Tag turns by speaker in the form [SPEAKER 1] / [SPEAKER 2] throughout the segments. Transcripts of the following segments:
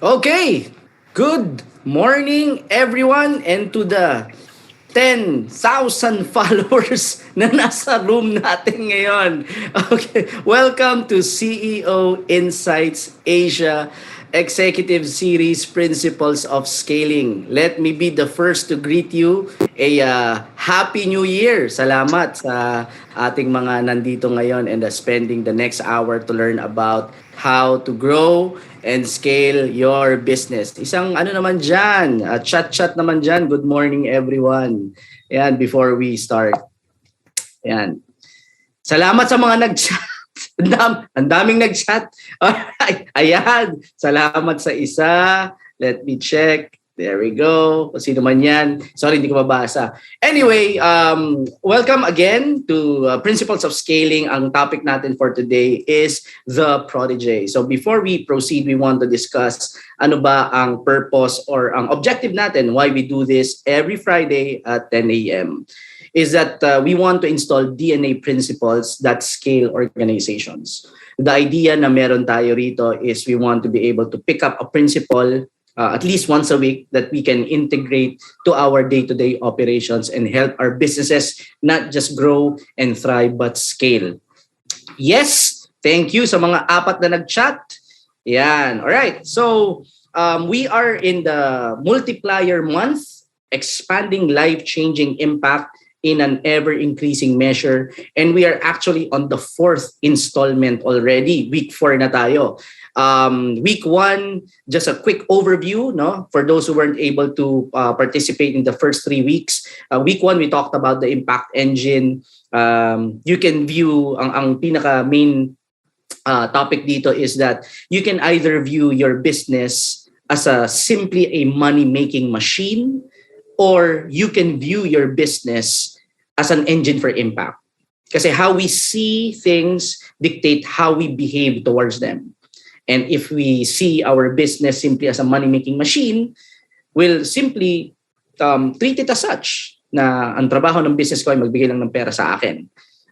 [SPEAKER 1] Okay, good morning everyone and to the 10,000 followers na nasa room natin ngayon. Okay, welcome to CEO Insights Asia Executive Series Principles of Scaling. Let me be the first to greet you. Happy New Year! Salamat sa ating mga nandito ngayon and spending the next hour to learn about how to grow and scale your business. Isang ano naman dyan, chat-chat naman dyan. Good morning everyone. Ayan, before we start. Ayan. Salamat sa mga nag-chat. Ang daming nag-chat. Alright. Ayan. Salamat sa isa. Let me check. There we go. Kung sino man yan. Sorry, hindi ko mabasa. Anyway, welcome again to Principles of Scaling. Ang topic natin for today is the Protege. So before we proceed, we want to discuss ano ba ang purpose or ang objective natin, why we do this every Friday at 10 a.m. is that we want to install DNA principles that scale organizations. The idea na meron tayo rito is we want to be able to pick up a principle at least once a week that we can integrate to our day-to-day operations and help our businesses not just grow and thrive but scale. Yes, thank you sa mga apat na nag-chat. Yan. All right. So we are in the multiplier month, expanding life-changing impact in an ever-increasing measure. And we are actually on the fourth installment already. Week 4 na tayo. Week 1, just a quick overview, no? For those who weren't able to participate in the first 3 weeks. Week 1, we talked about the impact engine. You can view, ang pinaka main topic dito is that you can either view your business as simply a money-making machine, or you can view your business as an engine for impact. Kasi how we see things dictate how we behave towards them. And if we see our business simply as a money-making machine, we'll simply treat it as such, na ang trabaho ng business ko ay magbigay lang ng pera sa akin.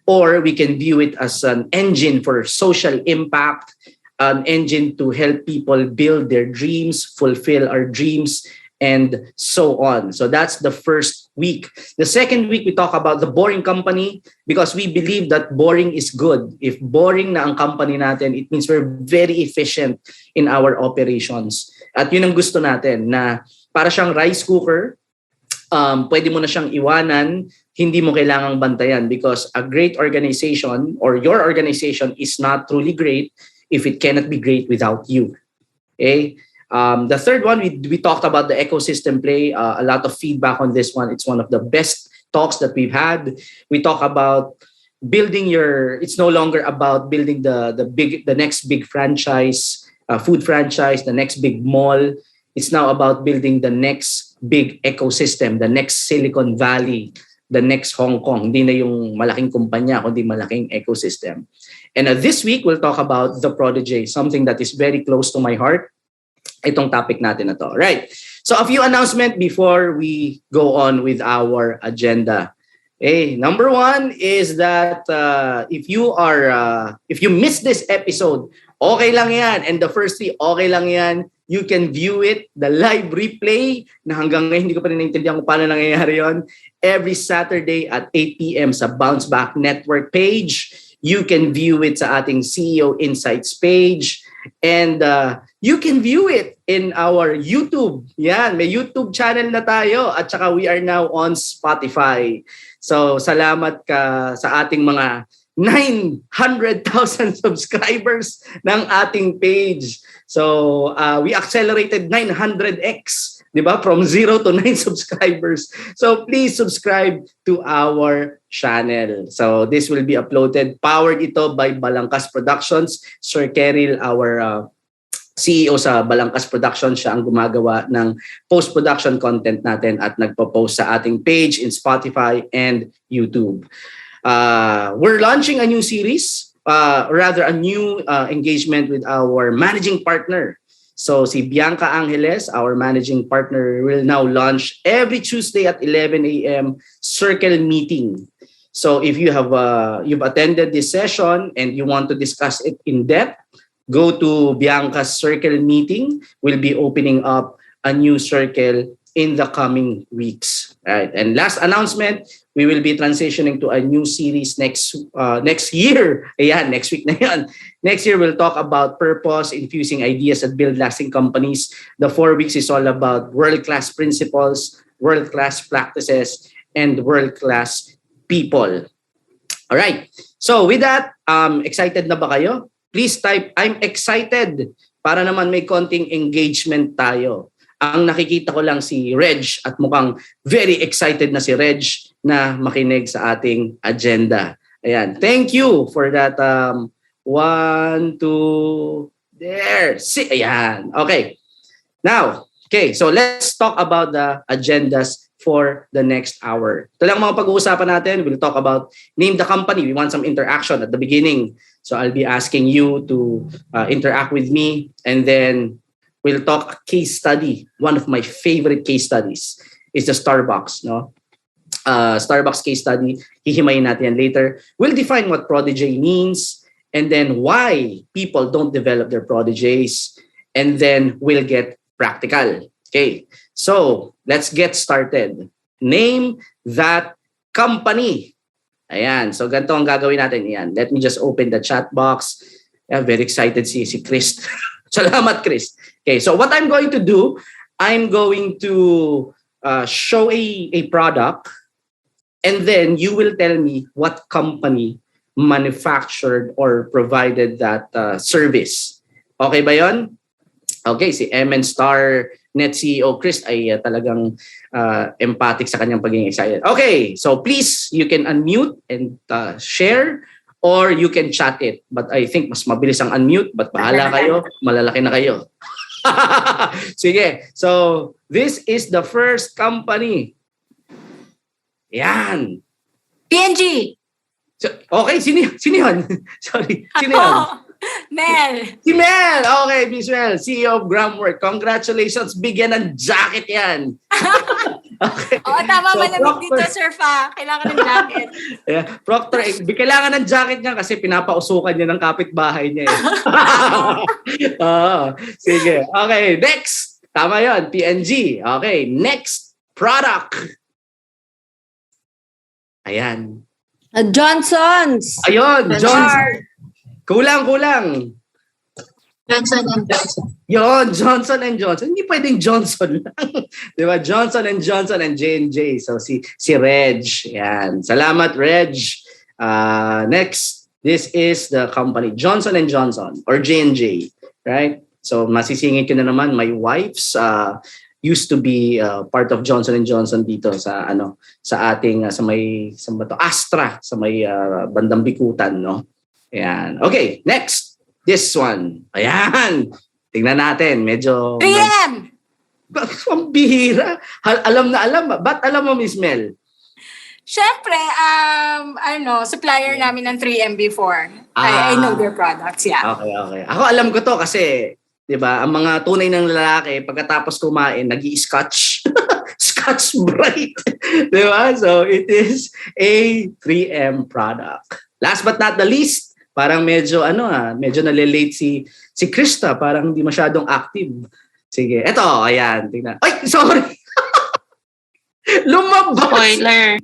[SPEAKER 1] Or we can view it as an engine for social impact, an engine to help people build their dreams, fulfill our dreams, and so on. So that's the first week. The second week, we talk about the boring company because we believe that boring is good. If boring na ang company natin, it means we're very efficient in our operations. At yun ang gusto natin, na para siyang rice cooker, pwede mo na siyang iwanan, hindi mo kailangang bantayan because a great organization or your organization is not truly great if it cannot be great without you. Okay? The third one, we talked about the ecosystem play. A lot of feedback on this one. It's one of the best talks that we've had. We talk about building it's no longer about building the next big franchise, food franchise, the next big mall. It's now about building the next big ecosystem, the next Silicon Valley, the next Hong Kong. Hindi na yung malaking kumpanya, kundi malaking ecosystem. And this week, we'll talk about the Prodigy, something that is very close to my heart. Itong topic natin na to. Right. So a few announcements before we go on with our agenda. Number 1 is that if you missed this episode, okay lang yan. And the first 3, okay lang yan. You can view it, the live replay, na hanggang ngayon hindi ko pa rin naintindihan kung paano nangyayari yon, every Saturday at 8 p.m. sa Bounce Back Network page. You can view it sa ating CEO Insights page. And you can view it in our YouTube. Yan, may YouTube channel na tayo at saka we are now on Spotify. So salamat ka sa ating mga 900,000 subscribers ng ating page. So we accelerated 900x, di ba? From 0 to 9 subscribers. So please subscribe to our channel. So this will be uploaded. Powered ito by Balangkas Productions. Sir Keril, our CEO sa Balangkas Productions, siya ang gumagawa ng post-production content natin at nagpo-post sa ating page in Spotify and YouTube. We're launching a new series, rather a new engagement with our managing partner. So si Bianca Angeles, our managing partner, will now launch every Tuesday at 11 a.m. Circle Meeting. So if you have you've attended this session and you want to discuss it in depth, go to Bianca's circle meeting. We'll be opening up a new circle in the coming weeks. Right. And last announcement, we will be transitioning to a new series next year. Ayan, next week na yan. Next year, we'll talk about purpose, infusing ideas that build lasting companies. The 4 weeks is all about world-class principles, world-class practices, and world-class people. All right. So with that, excited na ba kayo? Please type, I'm excited, para naman may konting engagement tayo. Ang nakikita ko lang si Reg at mukhang very excited na si Reg na makinig sa ating agenda. Ayan. Thank you for that. 1, 2, there. See, ayan. Okay. Now, okay. So let's talk about the agendas for the next hour. Ito lang mga pag-uusapan natin. We'll talk about name the company. We want some interaction at the beginning. So I'll be asking you to interact with me, and then we'll talk a case study. One of my favorite case studies is the Starbucks. No, Starbucks case study. Hihimayin natin yan later. We'll define what Protege means, and then why people don't develop their proteges, and then we'll get practical. Okay, so let's get started. Name that company. Ayan, so ganito ang gagawin natin. Ayan, let me just open the chat box. Yeah, very excited si Chris. Salamat, Chris. Okay, so what I'm going to do, I'm going to show a product, and then you will tell me what company manufactured or provided that service. Okay ba yun? Okay, si MN Star Net CEO Chris ay talagang empathic sa kanyang pagiging excited. Okay, so please, you can unmute and share, or you can chat it. But I think mas mabilis ang unmute, but bahala kayo, malalaki na kayo. Sige, so this is the first company. Yan.
[SPEAKER 2] PNG.
[SPEAKER 1] So, okay, sino yun? Sorry, sino yun?
[SPEAKER 2] Mel.
[SPEAKER 1] Si Mel! Okay, Miss Mel, CEO of Gramwork. Congratulations, bigyan ng jacket yan. Okay.
[SPEAKER 2] Oo, tama, so, malamig dito, Sir Fa. Kailangan ng jacket.
[SPEAKER 1] Yeah, Proctor, kailangan ng jacket niya kasi pinapausukan niya ng kapitbahay niya. Sige. Okay, next. Tama yon, PNG. Okay, next product. Ayan.
[SPEAKER 3] Johnson's.
[SPEAKER 1] Ayun, Johnson. Kulang.
[SPEAKER 3] Johnson & Johnson.
[SPEAKER 1] Yon, Johnson & Johnson. Hindi pwedeng Johnson lang. Di ba? Johnson & Johnson and J&J. So si Reg. Yan. Salamat, Reg. Next, this is the company. Johnson & Johnson or J&J. Right? So masisingit ko na naman. My wife's used to be part of Johnson & Johnson dito sa ating sa may Astra, sa may bandang Bikutan, no? Ayan. Okay, next. This one. Ayan. Tingnan natin. Medyo...
[SPEAKER 2] 3M!
[SPEAKER 1] Ang bihira. Alam na alam. Ba't alam mo, Miss Mel?
[SPEAKER 2] Siyempre, supplier namin ng 3M before. I know their products, yeah.
[SPEAKER 1] Okay. Ako alam ko to kasi, di ba, ang mga tunay ng lalaki, pagkatapos kumain, nag-i-scotch. Scotch Brite. Di ba? So, it is a 3M product. Last but not the least, parang medyo nalilate si Krista, parang hindi masyadong active. Sige, eto, ayan, tingnan. Ay, sorry. Lumabas.
[SPEAKER 3] Spoiler.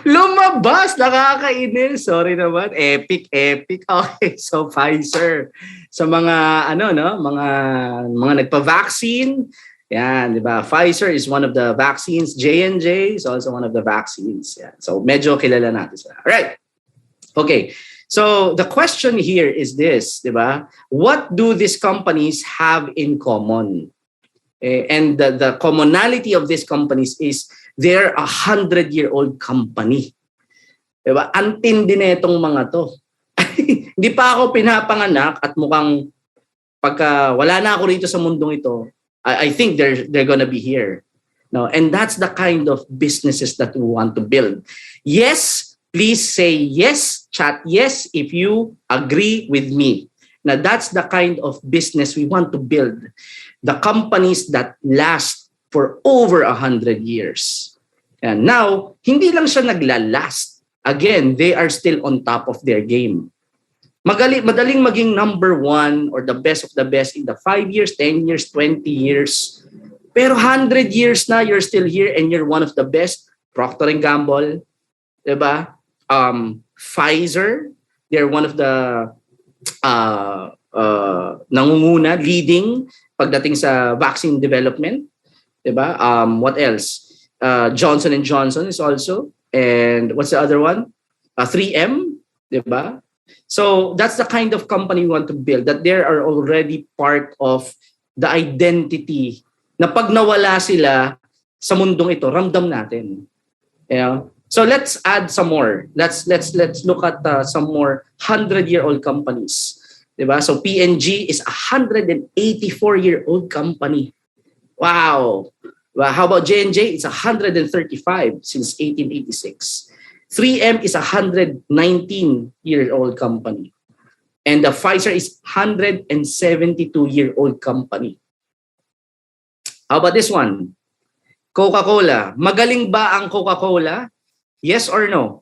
[SPEAKER 1] Lumabas, nakakainis. Sorry naman. Epic. Okay, so Pfizer. Sa mga mga nagpa-vaccine, yan, di ba? Pfizer is one of the vaccines. J&J is also one of the vaccines. Yan. So medyo kilala natin sila. All right. Okay. So the question here is this, di ba? What do these companies have in common? And the commonality of these companies is they're 100-year-old company. Di ba? Antindi na itong mga to. Hindi pa ako pinapanganak at mukhang pagka wala na ako rito sa mundong ito, I think they're gonna be here. No, and that's the kind of businesses that we want to build. Yes, please say yes, chat yes if you agree with me. Now that's the kind of business we want to build. The companies that last for over 100 years. And now, hindi lang siya naglalast. Again, they are still on top of their game. Madaling maging number one or the best of the best in the 5 years, 10 years, 20 years. Pero 100 years na, you're still here and you're one of the best. Procter & Gamble, diba? Pfizer, they're one of the nangunguna, leading pagdating sa vaccine development. Diba? What else? Johnson & Johnson is also. And what's the other one? 3M, diba? So that's the kind of company we want to build, that they are already part of the identity na pag nawala sila sa mundong ito, ramdam natin. So let's add some more. Let's look at some more 100-year-old companies. Diba? So P&G is a 184-year-old company. Wow. Well, how about J&J? It's 135 since 1886. 3M is a 119-year-old company. And the Pfizer is 172-year-old company. How about this one? Coca-Cola. Magaling ba ang Coca-Cola? Yes or no?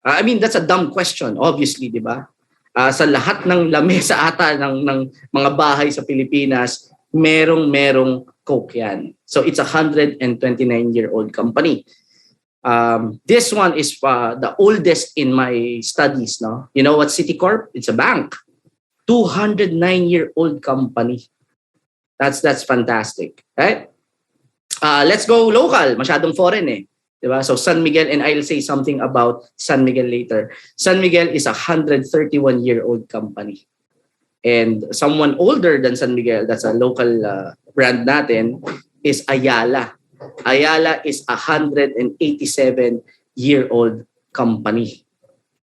[SPEAKER 1] I mean, that's a dumb question, obviously, di ba? Sa lahat ng lamesa ata ng mga bahay sa Pilipinas, merong Coke yan. So it's a 129-year-old company. This one is the oldest in my studies. No, you know what Citicorp? It's a bank. 209-year-old company. That's fantastic, right? Let's go local. Masyadong foreign eh. Diba? So San Miguel, and I'll say something about San Miguel later. San Miguel is a 131-year-old company. And someone older than San Miguel, that's a local brand natin, is Ayala. Ayala is a 187-year-old company.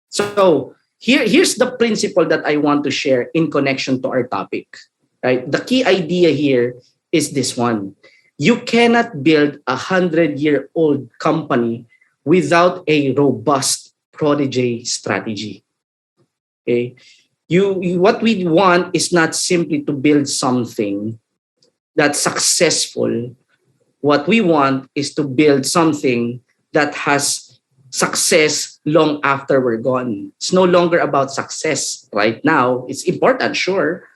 [SPEAKER 1] So here's the principle that I want to share in connection to our topic. Right? The key idea here is this one. You cannot build a 100-year-old company without a robust Protege strategy. Okay? What we want is not simply to build something that's successful. What we want is to build something that has success long after we're gone. It's no longer about success right now. It's important, sure,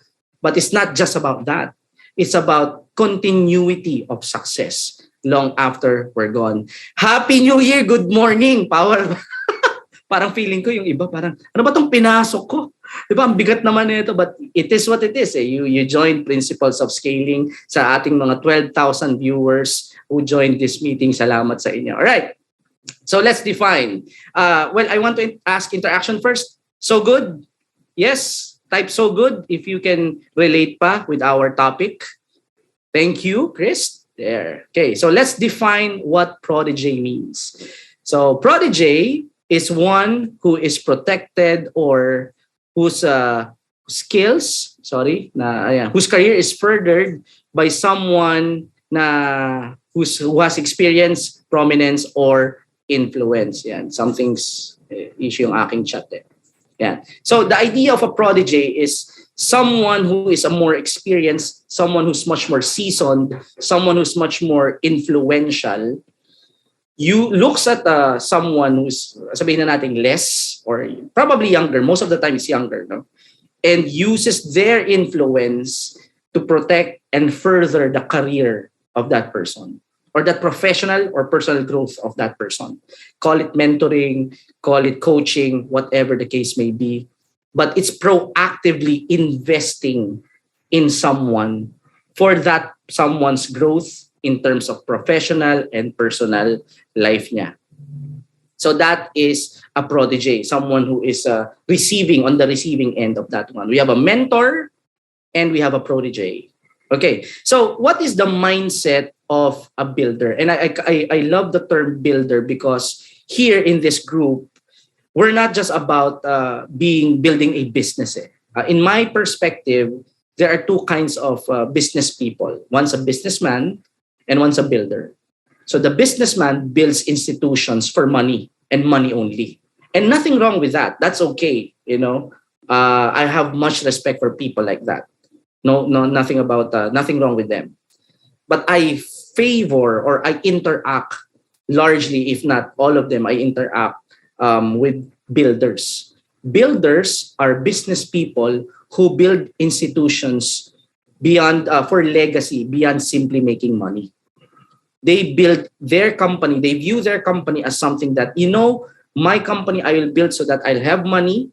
[SPEAKER 1] but it's not just about that. It's about continuity of success long after we're gone. Happy New Year! Good morning! Power! Parang feeling ko yung iba, parang, ano ba itong pinasok ko? Diba, ang bigat naman nito, but it is what it is. You joined Principles of Scaling sa ating mga 12,000 viewers who joined this meeting. Salamat sa inyo. All right. So let's define. Well, I want to ask interaction first. So good? Yes. Type so good if you can relate pa with our topic. Thank you, Chris. There. Okay. So let's define what protege means. So protege is one who is protected or whose whose career is furthered by someone who has experience, prominence, or influence. Yan. Something's issue yung aking chat eh. Yeah. So the idea of a protege is someone who is a more experienced, someone who's much more seasoned, someone who's much more influential. You looks at someone who's, sabihin na natin, less or probably younger, most of the time is younger, no? And uses their influence to protect and further the career of that person or that professional or personal growth of that person. Call it mentoring, call it coaching, whatever the case may be. But it's proactively investing in someone for that someone's growth in terms of professional and personal life niya. So that is a protege, someone who is receiving on the receiving end of that one. We have a mentor and we have a protege. Okay, so what is the mindset of a builder? And I love the term builder because here in this group, we're not just about building a business. In my perspective, there are two kinds of business people. One's a businessman and one's a builder. So the businessman builds institutions for money and money only. And nothing wrong with that. That's okay. You know, I have much respect for people like that. No, nothing wrong with them. But I favor or I interact largely, if not all of them, I interact with builders. Builders are business people who build institutions beyond for legacy, beyond simply making money. They build their company, they view their company as something that, my company I will build so that I'll have money.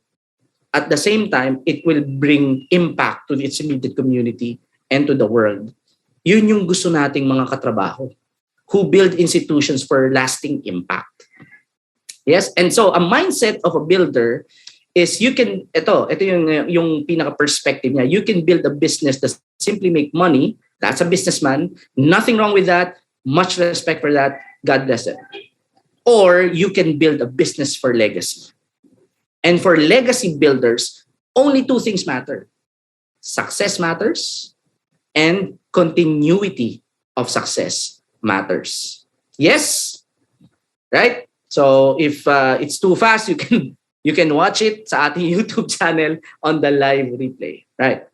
[SPEAKER 1] At the same time, it will bring impact to its immediate community and to the world. Yun yung gusto nating mga katrabaho who build institutions for lasting impact. Yes, and so a mindset of a builder is ito yung pinaka-perspective niya. You can build a business that simply make money. That's a businessman. Nothing wrong with that. Much respect for that. God bless it. Or you can build a business for legacy. And for legacy builders, only two things matter. Success matters and continuity of success matters. Yes? Right? So if it's too fast, you can watch it sa ating YouTube channel on the live replay. Right?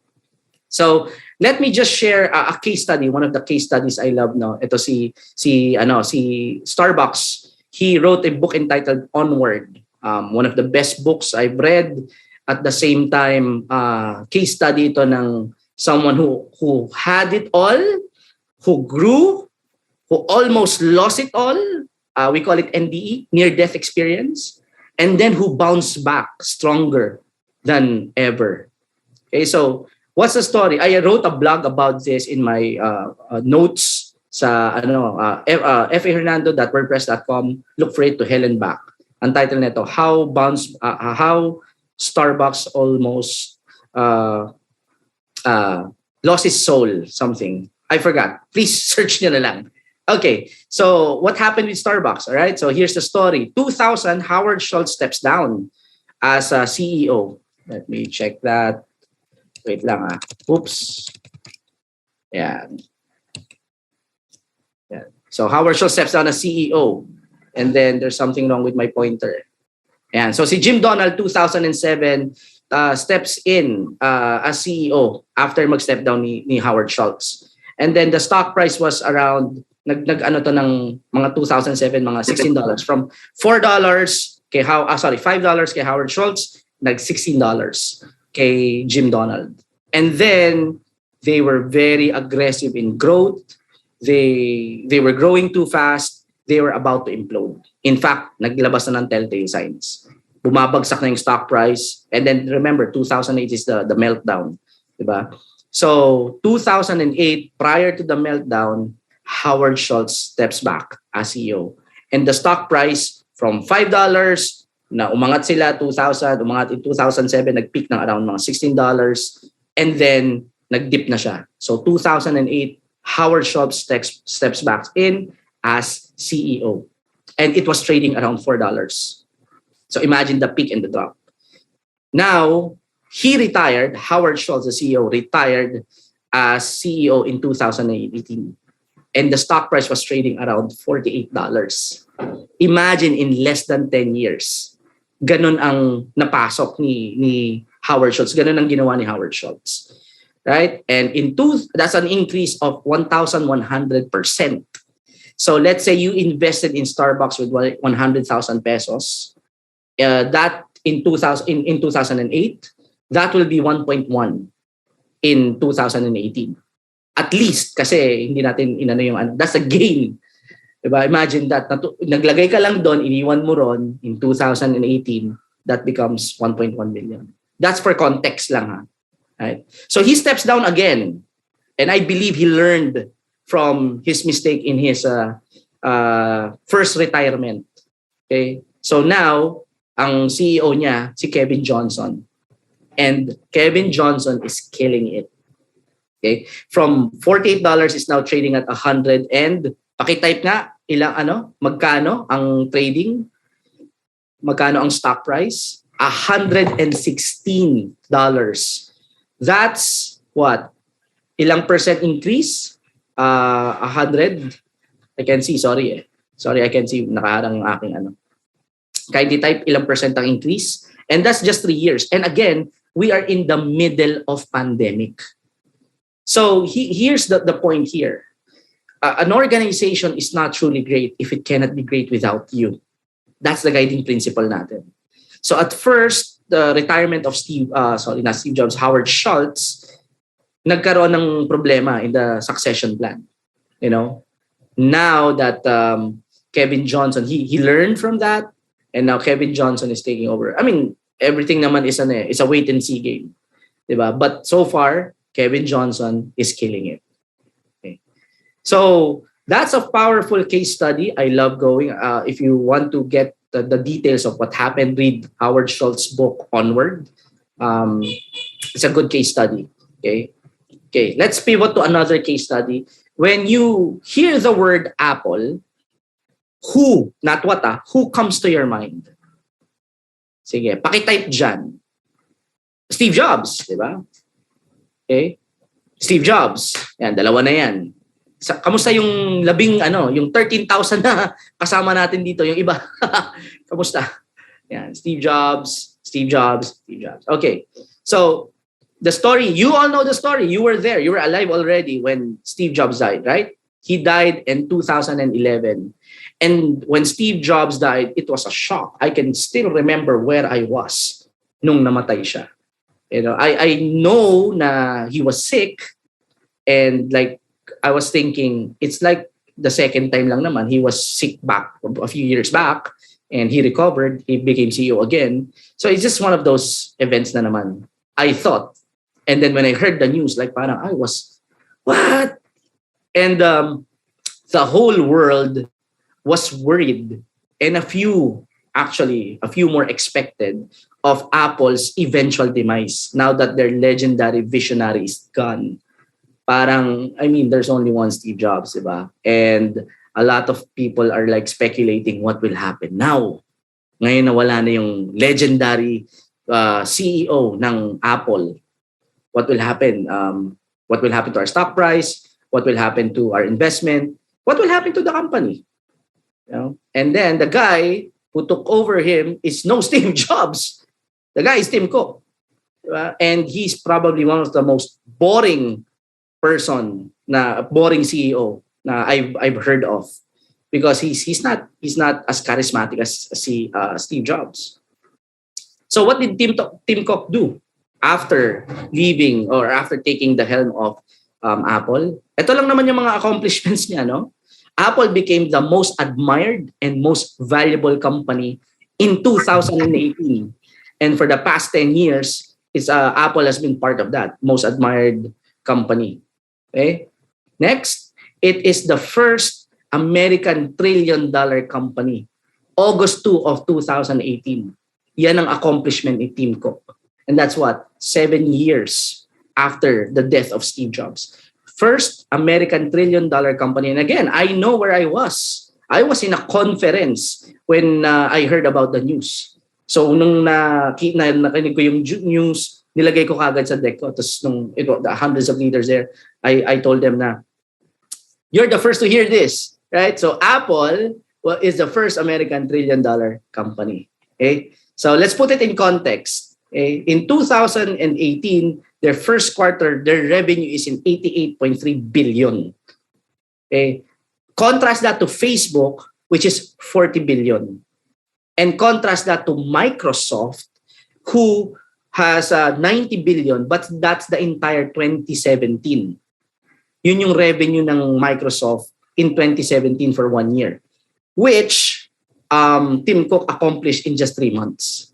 [SPEAKER 1] So let me just share a case study. One of the case studies I love now. Ito si Starbucks. He wrote a book entitled Onward. One of the best books I've read. At the same time, case study ito ng someone who had it all, who grew, who almost lost it all. We call it NDE, near-death experience. And then who bounced back stronger than ever. Okay, so what's the story? I wrote a blog about this in my notes sa fahernando.wordpress.com. Look for it, to hell and back. Ang title nito, how Starbucks almost lost his soul, something. I forgot. Please search nyo na lang. Okay, so what happened with Starbucks? All right, so here's the story. 2000, Howard Schultz steps down as a CEO. Let me check that. Wait lang ah. Oops. Yeah. So Howard Schultz steps down as CEO. And then there's something wrong with my pointer. And so si Jim Donald, 2007, steps in as CEO after mag-step down ni Howard Schultz. And then the stock price was around, ng mga 2007, mga $16. From $4 kay $5 kay Howard Schultz, $16 kay Jim Donald. And then they were very aggressive in growth. They were growing too fast. They were about to implode. In fact, naglabas na ng telltale signs. Bumabagsak na yung stock price. And then remember, 2008 is the meltdown. Diba? So 2008, prior to the meltdown, Howard Schultz steps back as CEO. And the stock price from $5 na umangat sila 2000, umangat in 2007, nag-peak ng around mga $16. And then nag-dip na siya. So 2008, Howard Schultz steps back in as CEO. And it was trading around $4. So imagine the peak and the drop. Now, he retired, Howard Schultz, the CEO, retired as CEO in 2018. And the stock price was trading around $48. Imagine in less than 10 years. Ganun ang napasok ni Howard Schultz. Ganun ang ginawa ni Howard Schultz. Right? And that's an increase of 1,100%. So let's say you invested in Starbucks with 100,000 pesos. That in 2008, that will be 1.1 in 2018. At least, kasi hindi natin that's a gain. Diba? Imagine that, naglagay ka lang doon, iniwan mo ron, in 2018, that becomes 1.1 million. That's for context lang ha. Right? So he steps down again. And I believe he learned from his mistake in his first retirement. Okay? So now, ang CEO niya, si Kevin Johnson. And Kevin Johnson is killing it. Okay? From $48 is now trading at 100 and pakitype nga magkano ang trading? Magkano ang stock price? $116. That's what? Ilang percent increase? 100. I can see, sorry I can see nakaharang ang aking Kindly type ilang percent ang increase. And that's just 3 years. And again, we are in the middle of pandemic. So here's the point here. An organization is not truly great if it cannot be great without you. That's the guiding principle natin. So at first, the retirement of Howard Schultz, nagkaroon ng problema in the succession plan. You know, now that Kevin Johnson, he learned from that, and now Kevin Johnson is taking over. I mean, everything naman is a wait and see game, diba? But so far, Kevin Johnson is killing it. Okay. So that's a powerful case study. I love going. If you want to get the details of what happened, read Howard Schultz's book Onward. It's a good case study. Okay. Let's pivot to another case study. When you hear the word Apple, who, not what, who comes to your mind? Sige, pakitype dyan. Steve Jobs, di ba? Okay? Steve Jobs. Yan, dalawa na yan. Kamusta yung yung 13,000 na kasama natin dito, yung iba? Kamusta? Yan, Steve Jobs. Okay. So, the story, you all know the story. You were there. You were alive already when Steve Jobs died, right? He died in 2011. And when Steve Jobs died, it was a shock. I can still remember where I was nung namatay siya. You know, I know na he was sick, and like I was thinking, it's like the second time lang naman. He was sick back a few years back, and he recovered. He became CEO again. So it's just one of those events na naman, I thought. And then when I heard the news, like parang I was, what? And the whole world was worried, and a few more expected, of Apple's eventual demise now that their legendary visionary is gone. Parang, I mean, there's only one Steve Jobs, diba? And a lot of people are like speculating what will happen now. Ngayon na wala na yung legendary CEO ng Apple. What will happen? What will happen to our stock price? What will happen to our investment? What will happen to the company? You know? And then the guy who took over him is no Steve Jobs. The guy is Tim Cook. And he's probably one of the most boring CEO na I've heard of, because he's not as charismatic as Steve Jobs. So what did Tim Cook do after leaving or after taking the helm of Apple? Ito lang naman yung mga accomplishments niya, no? Apple became the most admired and most valuable company in 2018. And for the past 10 years, Apple has been part of that most admired company. Okay? Next, it is the first American trillion-dollar company. August 2 of 2018. Yan ang accomplishment ni Tim Cook. And that's what? 7 years after the death of Steve Jobs. First American trillion-dollar company. And again, I know where I was. I was in a conference when I heard about the news. So nung nakinig ko yung news, nilagay ko kagad sa deck ko. Tapos the hundreds of leaders there, I told them na, you're the first to hear this, right? So Apple is the first American trillion-dollar company. Okay? So let's put it in context. Okay? In 2018, their first quarter, their revenue is in 88.3 billion. Okay? Contrast that to Facebook, which is 40 billion. And contrast that to Microsoft, who has 90 billion, but that's the entire 2017. Yun yung revenue ng Microsoft in 2017 for 1 year, which Tim Cook accomplished in just 3 months.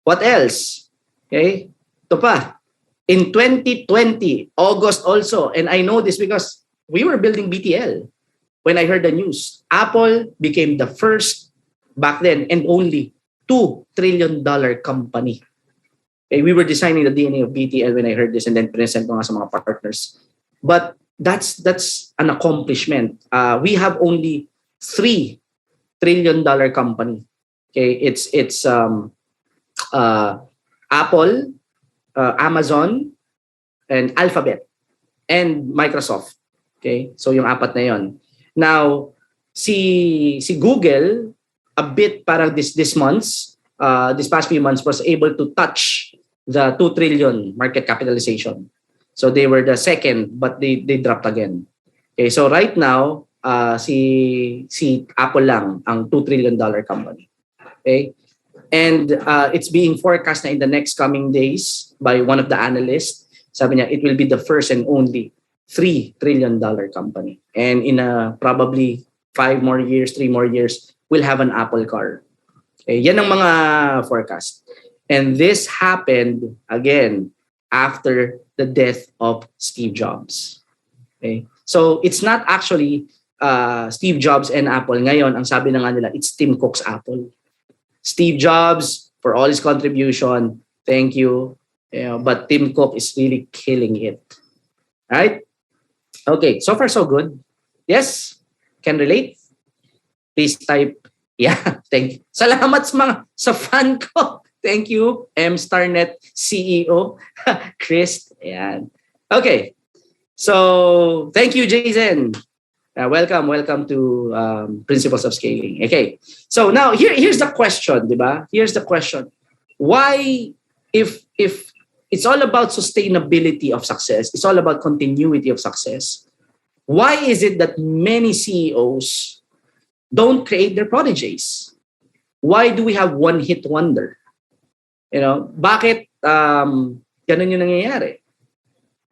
[SPEAKER 1] What else? Okay? Ito pa. In 2020, August also, and I know this because we were building BTL when I heard the news. Apple became the first, back then, and only $2 trillion company. Okay, we were designing the DNA of BTL when I heard this, and then present ko nga sa mga partners. But that's an accomplishment. We have only $3 trillion company. Okay, it's Apple, Amazon, and Alphabet, and Microsoft. Okay, so yung apat na yon. Now, si Google, a bit parang this past few months, was able to touch the 2 trillion market capitalization. So they were the second, but they dropped again. Okay, so right now, si Apple lang ang $2 trillion company. Okay? And it's being forecast na in the next coming days by one of the analysts. Sabi niya, it will be the first and only $3 trillion company. And in probably 5 more years, 3 more years, we'll have an Apple car. Okay, yan ang mga forecast. And this happened, again, after the death of Steve Jobs. Okay? So it's not actually Steve Jobs and Apple. Ngayon, ang sabi na nga nila, it's Tim Cook's Apple. Steve Jobs, for all his contribution, thank you. But Tim Cook is really killing it. Right? Okay, so far so good. Yes? Can relate? Please type, yeah, thank you. Salamat sa fan ko. Thank you, M Starnet CEO, Chris. Ayan. Okay, so thank you, Jason. Welcome to Principles of Scaling. Okay, so now here's the question, diba? Here's the question. Why, if it's all about sustainability of success, it's all about continuity of success, why is it that many CEOs don't create their proteges? Why do we have one-hit wonder? Bakit ganun yung nangyayari?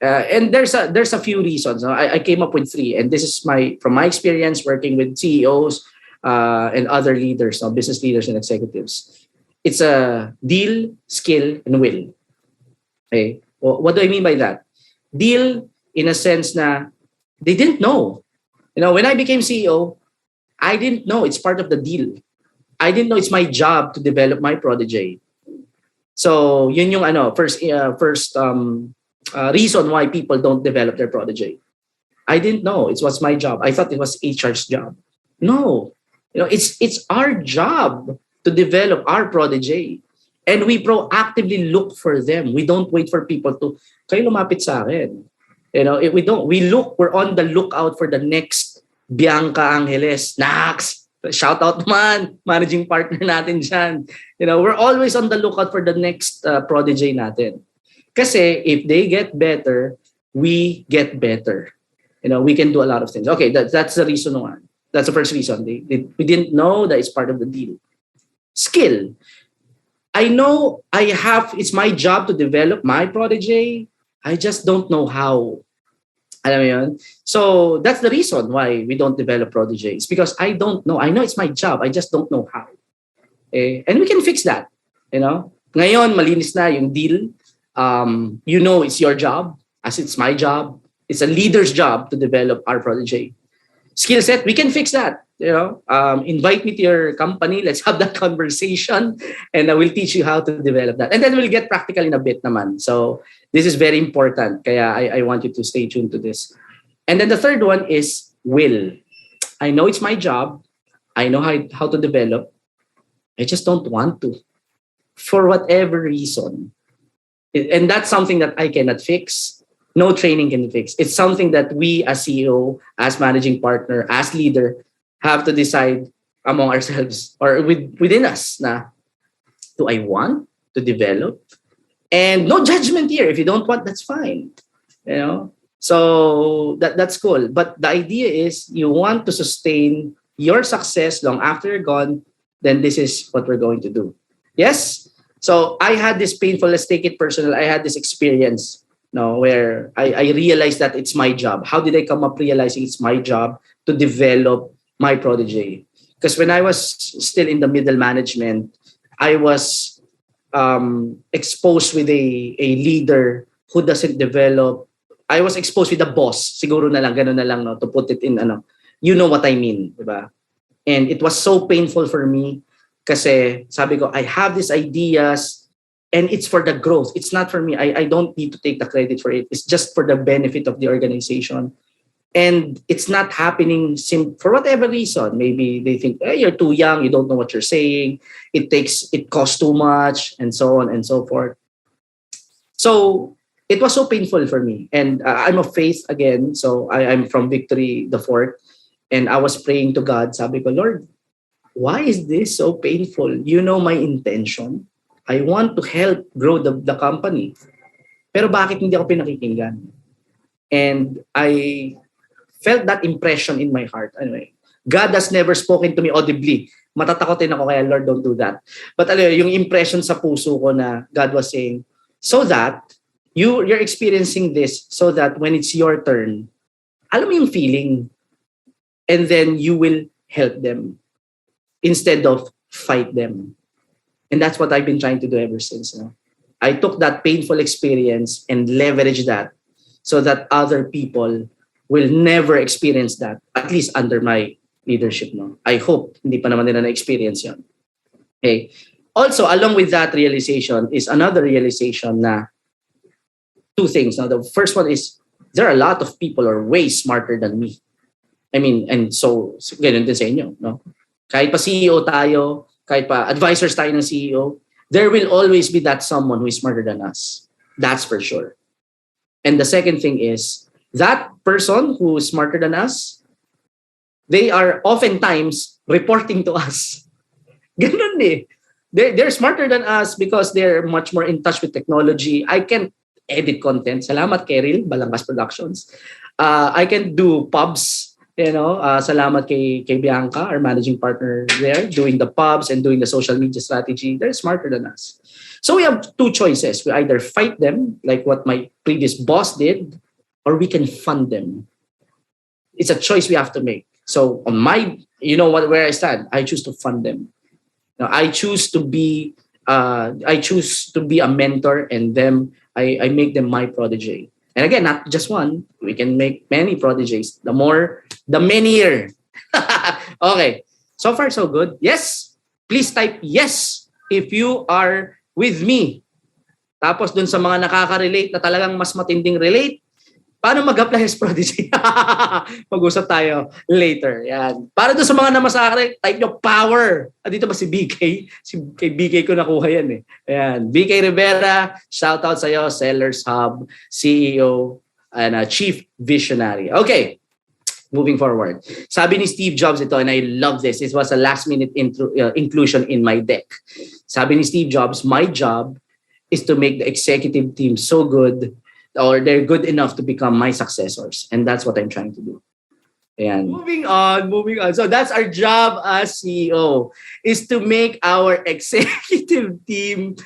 [SPEAKER 1] And there's a few reasons. I came up with 3, and this is from my experience working with CEOs and other leaders, business leaders and executives. It's a deal, skill, and will. Okay, what do I mean by that? Deal in a sense na they didn't know. When I became CEO, I didn't know it's part of the deal. I didn't know it's my job to develop my protege. So yun yung first reason why people don't develop their protege. I didn't know it was my job. I thought it was HR's job. No, it's our job to develop our protege, and we proactively look for them. We don't wait for people to kayo lumapit sa akin. If we don't, we're on the lookout for the next Bianca Angeles. Nax, shout out man, managing partner natin dyan. We're always on the lookout for the next protege natin. Kasi if they get better, we get better. We can do a lot of things. Okay, that's the reason one. That's the first reason. We didn't know that it's part of the deal. Skill. I know it's my job to develop my protege. I just don't know how. Alam mo yun? So that's the reason why we don't develop proteges. Because I don't know. I know it's my job. I just don't know how. And we can fix that. Ngayon, malinis na yung deal. It's your job, as it's my job. It's a leader's job to develop our protege. Skill set, we can fix that. Invite me to your company. Let's have that conversation, and I will teach you how to develop that. And then we'll get practical in a bit naman. So this is very important. Kaya I want you to stay tuned to this. And then the third one is will. I know it's my job. I know how to develop. I just don't want to, for whatever reason. And that's something that I cannot fix. No training can fix. It's something that we as CEO, as managing partner, as leader, have to decide among ourselves or within us na, do I want to develop? And no judgment here. If you don't want, that's fine. So that's cool. But the idea is you want to sustain your success long after you're gone, then this is what we're going to do. Yes? So I had this painful, let's take it personal. I had this experience where I realized that it's my job. How did I come up realizing it's my job to develop my protege? Because when I was still in the middle management, I was exposed with a leader who doesn't develop. I was exposed with a boss. Siguro na lang, ganun na lang, to put it in, you know what I mean, diba? And it was so painful for me kasi sabi ko, I have these ideas and it's for the growth. It's not for me. I don't need to take the credit for it. It's just for the benefit of the organization. And it's not happening for whatever reason. Maybe they think, hey, you're too young, you don't know what you're saying, it costs too much, and so on and so forth. So it was so painful for me. And I'm of faith again. So I'm from Victory the Fourth. And I was praying to God. Sabi ko, Lord, why is this so painful? You know my intention. I want to help grow the company. Pero bakit hindi ako pinakikinggan? And I felt that impression in my heart. Anyway, God has never spoken to me audibly. matatakotin ako kaya Lord, don't do that. But yung impression sa puso ko na God was saying, so that you're experiencing this so that when it's your turn, alam mo yung feeling, and then you will help them instead of fight them. And that's what I've been trying to do ever since. I took that painful experience and leveraged that so that other people will never experience that, at least under my leadership. I hope hindi pa naman nila na-experience yun. Okay. Also, along with that realization is another realization na two things. Now, the first one is there are a lot of people who are way smarter than me. I mean, and so ganun din sa inyo. No? Kahit pa CEO tayo, kahit pa advisors tayo ng CEO, there will always be that someone who is smarter than us. That's for sure. And the second thing is, that person who is smarter than us, they are oftentimes reporting to us. Ganun eh. They're smarter than us because they're much more in touch with technology. I can edit content. Salamat, Keril, Balangkas Productions. I can do pubs. Salamat kay Bianca, our managing partner there, doing the pubs and doing the social media strategy. They're smarter than us. So we have two choices. We either fight them, like what my previous boss did, or we can fund them. It's a choice we have to make. So on where I stand, I choose to fund them. I choose to be a mentor, and I make them my protege. And again, not just one. We can make many proteges. The more, the many-er. Okay. So far, so good. Yes. Please type yes if you are with me. Tapos dun sa mga nakaka-relate na talagang mas matinding relate, paano mag-apply as Prodigy? Mag-usap tayo later. Yan. Para doon sa mga namasakre, type nyo power. Dito ba si BK? Kay BK ko nakuha yan eh. Ayan. BK Rivera, shout out sa'yo, Sellers Hub, CEO, and Chief Visionary. Okay. Moving forward. Sabi ni Steve Jobs ito, and I love this. It was a last-minute inclusion in my deck. Sabi ni Steve Jobs, my job is to make the executive team so good or they're good enough to become my successors. And that's what I'm trying to do. And moving on. So that's our job as CEO, is to make our executive team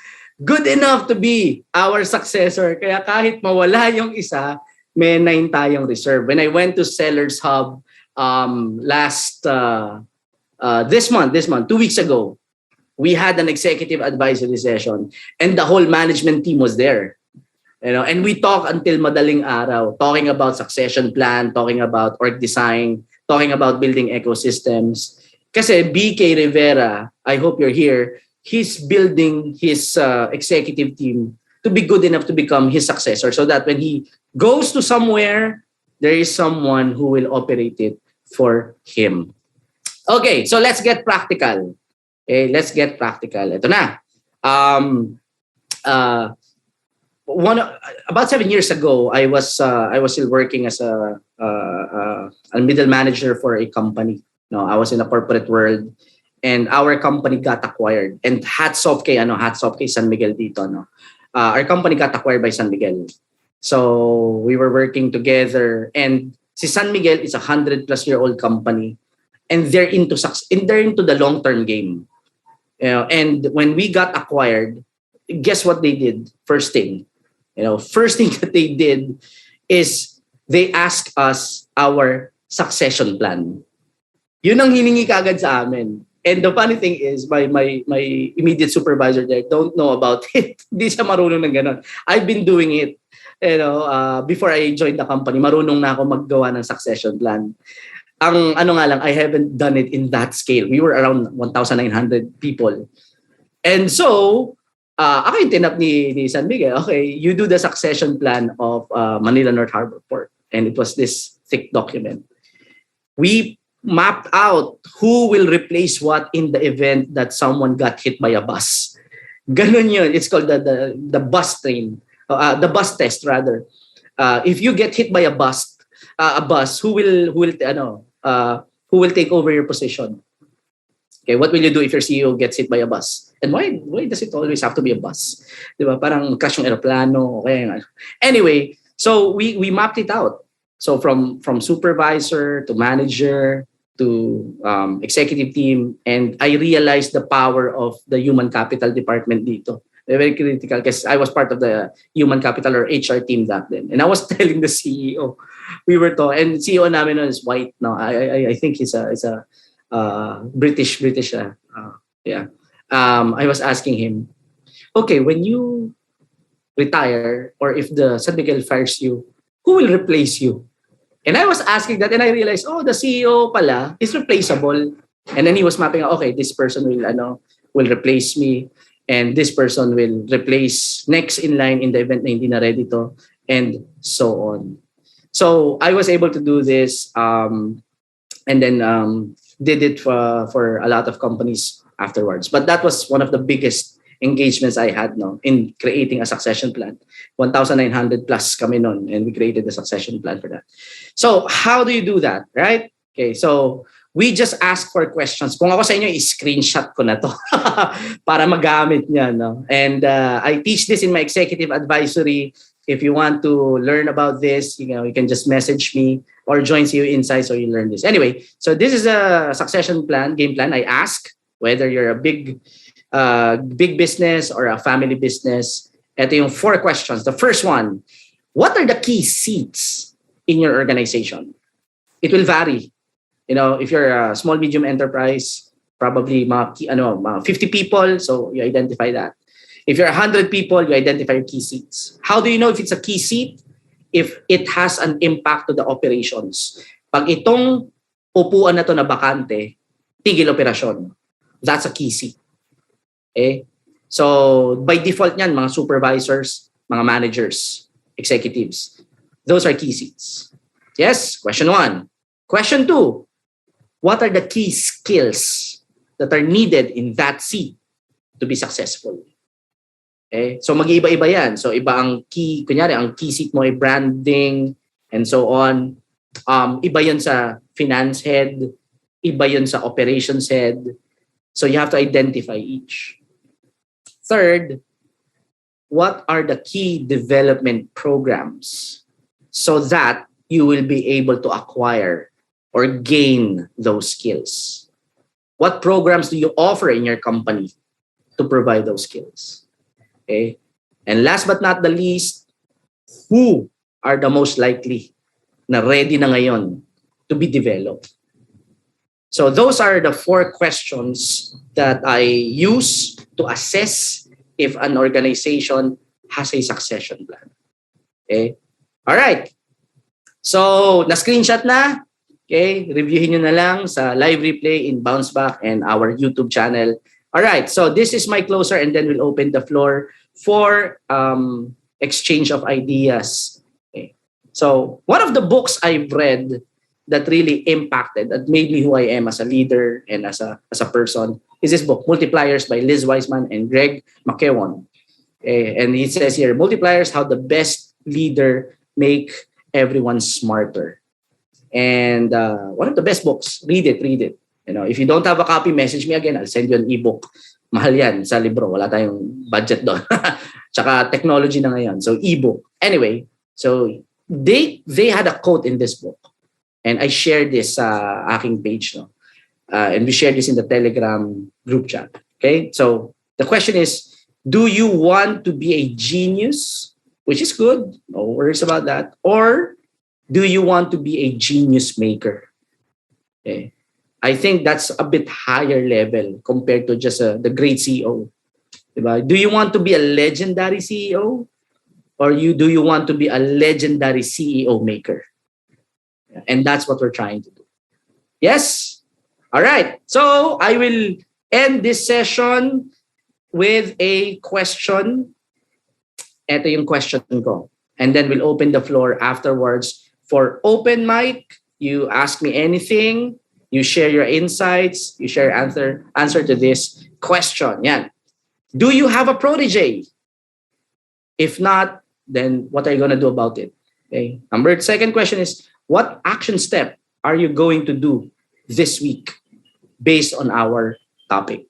[SPEAKER 1] good enough to be our successor. Kaya kahit mawala yung isa, may 9 tayong reserve. When I went to Sellers Hub this month, 2 weeks ago, we had an executive advisory session and the whole management team was there. And we talk until madaling araw, talking about succession plan, talking about org design, talking about building ecosystems. Kasi BK Rivera, I hope you're here, he's building his executive team to be good enough to become his successor so that when he goes to somewhere, there is someone who will operate it for him. Okay, so let's get practical. Let's get practical. Ito na. About 7 years ago, I was still working as a middle manager for a company. I was in the corporate world, and our company got acquired. And hats off kay San Miguel dito. Our company got acquired by San Miguel. So we were working together, and si San Miguel is a 100-plus-year-old company, and they're into the long-term game. And when we got acquired, guess what they did? First thing that they did is they asked us our succession plan. Yun ang hiningi kagad sa amin. And the funny thing is, my immediate supervisor there don't know about it. Hindi siya marunong ng ganon. I've been doing it. Before I joined the company, marunong na ako maggawa ng succession plan. Ang I haven't done it in that scale. We were around 1,900 people. And so, ako yung tinap ni San Miguel, okay, you do the succession plan of Manila North Harbor Port. And it was this thick document. We mapped out who will replace what in the event that someone got hit by a bus. Ganun yun. It's called the bus train. The bus test, rather. If you get hit by a bus, who will take over your position? Okay, what will you do if your CEO gets hit by a bus? And why does it always have to be a bus? Diba? Parang crash yung aeroplano. Okay. Anyway, so we mapped it out. So from supervisor to manager executive team, and I realized the power of the human capital department dito. They're very critical because I was part of the human capital or HR team back then. And I was telling the CEO, we were talking, and CEO namin nun is white. No, I think he's a British. Yeah. I was asking him, okay, when you retire or if the San Miguel fires you, who will replace you? And I was asking that, and I realized, oh, the CEO pala is replaceable. And then he was mapping out, okay, this person will replace me, and this person will replace next in line in the event na hindi na ready to, and so on. So I was able to do this, and then did it for a lot of companies afterwards. But that was one of the biggest engagements I had in creating a succession plan. 1,900 plus kami nun, and we created the succession plan for that. So how do you do that, right? Okay, so we just ask for questions. Kung ako sa inyo, i-screenshot ko na to para magamit niya. No? And I teach this in my executive advisory. If you want to learn about this, you can just message me or join CU Insights or you learn this. Anyway, so this is a succession plan, game plan. I ask whether you're a big business or a family business. Ito yung 4 questions. The first one, what are the key seats in your organization? It will vary. If you're a small, medium enterprise, probably mga 50 people, so you identify that. If you're 100 people, you identify your key seats. How do you know if it's a key seat? If it has an impact to the operations. Pag itong upuan na to na bakante, tigil operasyon. That's a key seat. Okay? So, by default niyan, mga supervisors, mga managers, executives. Those are key seats. Yes? Question 1. Question 2. What are the key skills that are needed in that seat to be successful? Okay? So, mag-iiba-iba yan. So, iba ang key, kunyari, ang key seat mo ay branding and so on. Iba yun sa finance head. Iba yun sa operations head. So, you have to identify each. Third, what are the key development programs so that you will be able to acquire or gain those skills? What programs do you offer in your company to provide those skills? Okay. And last but not the least, who are the most likely na ready na ngayon to be developed? So those are the 4 questions that I use to assess if an organization has a succession plan. Okay? All right. So, na-screenshot na. Okay? Reviewin nyo na lang sa live replay in Bounce Back and our YouTube channel. All right. So, this is my closer, and then we'll open the floor for exchange of ideas. Okay. So, one of the books I've read that really impacted, that made me who I am as a leader and as a person, is this book, Multipliers by Liz Wiseman and Greg McKeown. And it says here, Multipliers, how the best leader make everyone smarter. And one of the best books, read it. If you don't have a copy, message me again. I'll send you an ebook. Mahal yan sa libro. Wala tayong budget doon. Tsaka technology na ngayon. So ebook. Anyway, so they had a quote in this book. And I shared this sa aking page. No? And we shared this in the Telegram group chat. Okay? So the question is, do you want to be a genius? Which is good. No worries about that. Or do you want to be a genius maker? Okay. I think that's a bit higher level compared to just the great CEO. Diba? Do you want to be a legendary CEO? Or do you want to be a legendary CEO maker? And that's what we're trying to do. Yes? All right. So I will end this session with a question. Ito yung question ko. And then we'll open the floor afterwards for open mic. You ask me anything. You share your insights. You share answer to this question. Yan. Do you have a protege? If not, then what are you going to do about it? Okay. Second question is, what action step are you going to do this week based on our topic?